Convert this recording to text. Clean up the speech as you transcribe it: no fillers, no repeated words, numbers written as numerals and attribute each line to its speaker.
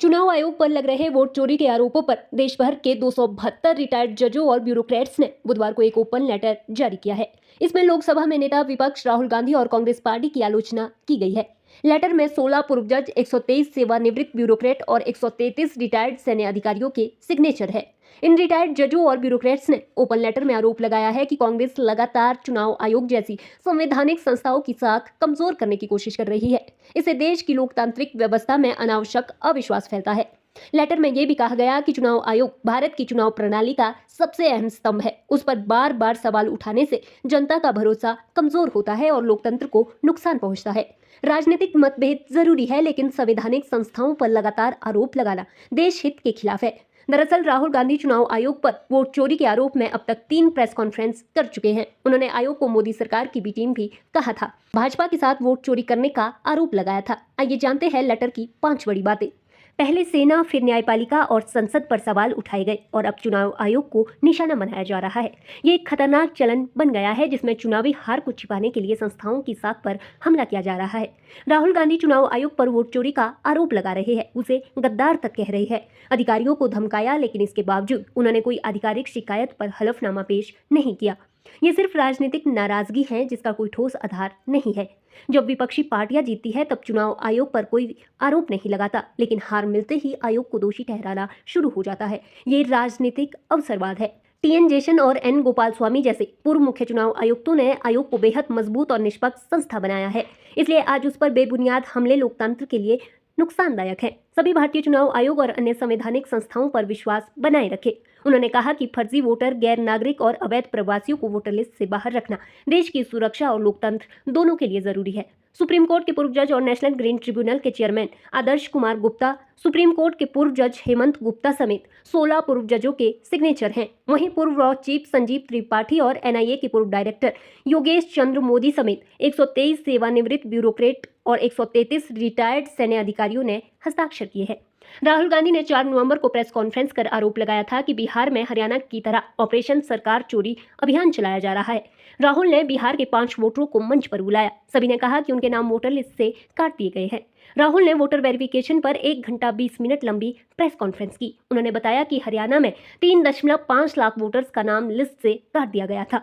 Speaker 1: चुनाव आयोग पर लग रहे वोट चोरी के आरोपों पर देश भर के 272 रिटायर्ड जजों और ब्यूरोक्रेट्स ने बुधवार को एक ओपन लेटर जारी किया है। इसमें लोकसभा में नेता विपक्ष राहुल गांधी और कांग्रेस पार्टी की आलोचना की गई है। लेटर में 16 पूर्व जज, 123 सेवानिवृत्त ब्यूरोक्रेट और 133 रिटायर्ड सैन्य अधिकारियों के सिग्नेचर है। इन रिटायर्ड जजों और ब्यूरोक्रेट्स ने ओपन लेटर में आरोप लगाया है कि कांग्रेस लगातार चुनाव आयोग जैसी संवैधानिक संस्थाओं की साख कमजोर करने की कोशिश कर रही है। इससे देश की लोकतांत्रिक व्यवस्था में अनावश्यक अविश्वास फैलता है। लेटर में यह भी कहा गया कि चुनाव आयोग भारत की चुनाव प्रणाली का सबसे अहम स्तंभ है। उस पर बार बार सवाल उठाने से जनता का भरोसा कमजोर होता है और लोकतंत्र को नुकसान पहुंचता है। राजनीतिक मतभेद जरूरी है, लेकिन संवैधानिक संस्थाओं पर लगातार आरोप लगाना देश हित के खिलाफ है। दरअसल राहुल गांधी चुनाव आयोग पर वोट चोरी के आरोप में अब तक 3 प्रेस कॉन्फ्रेंस कर चुके हैं। उन्होंने आयोग को मोदी सरकार की बी टीम भी कहा था। भाजपा के साथ वोट चोरी करने का आरोप लगाया था। आइए जानते हैं लेटर की 5 बड़ी बातें। पहले सेना, फिर न्यायपालिका और संसद पर सवाल उठाए गए और अब चुनाव आयोग को निशाना बनाया जा रहा है। ये एक खतरनाक चलन बन गया है जिसमें चुनावी हार को छिपाने के लिए संस्थाओं की साख पर हमला किया जा रहा है। राहुल गांधी चुनाव आयोग पर वोट चोरी का आरोप लगा रहे हैं, उसे गद्दार तक कह रहे हैं। अधिकारियों को धमकाया, लेकिन इसके बावजूद उन्होंने कोई आधिकारिक शिकायत पर हलफनामा पेश नहीं किया। ये सिर्फ राजनीतिक नाराजगी है जिसका कोई ठोस आधार नहीं है। जब विपक्षी पार्टियां जीतती है तब चुनाव आयोग पर कोई आरोप नहीं लगाता, लेकिन हार मिलते ही आयोग को दोषी ठहराना शुरू हो जाता है। ये राजनीतिक अवसरवाद है। टी.एन. जयशंकर और एन. गोपाल स्वामी जैसे पूर्व मुख्य चुनाव आयुक्तों ने आयोग को बेहद मजबूत और निष्पक्ष संस्था बनाया है, इसलिए आज उस पर बेबुनियाद हमले लोकतंत्र के लिए नुकसानदायक है। सभी भारतीय चुनाव आयोग और अन्य संवैधानिक संस्थाओं पर विश्वास बनाए रखें। उन्होंने कहा कि फर्जी वोटर, गैर नागरिक और अवैध प्रवासियों को वोटर लिस्ट से बाहर रखना देश की सुरक्षा और लोकतंत्र दोनों के लिए जरूरी है। सुप्रीम कोर्ट के पूर्व जज और नेशनल ग्रीन ट्रिब्यूनल के chairman Adarsh Kumar Gupta, supreme court के पूर्व जज हेमंत गुप्ता समेत 16 पूर्व जजों के सिग्नेचर हैं। वहीं पूर्व रॉ चीफ संजीव त्रिपाठी और एनआईए के पूर्व डायरेक्टर योगेश चंद्र मोदी समेत 123 सेवानिवृत्त ब्यूरोक्रेट और 133 रिटायर्ड सैन्य अधिकारियों ने हस्ताक्षर किए हैं। राहुल गांधी ने 4 नवंबर को प्रेस कॉन्फ्रेंस कर आरोप लगाया था कि बिहार में हरियाणा की तरह ऑपरेशन सरकार चोरी अभियान चलाया जा रहा है। राहुल ने बिहार के 5 वोटरों को मंच पर बुलाया। सभी ने कहा कि उनके नाम वोटर लिस्ट से काट दिए गए हैं। राहुल ने वोटर वेरिफिकेशन पर 1 घंटा 20 मिनट लंबी प्रेस कॉन्फ्रेंस की। उन्होंने बताया कि हरियाणा में 3.5 लाख वोटर्स का नाम लिस्ट से काट दिया गया था।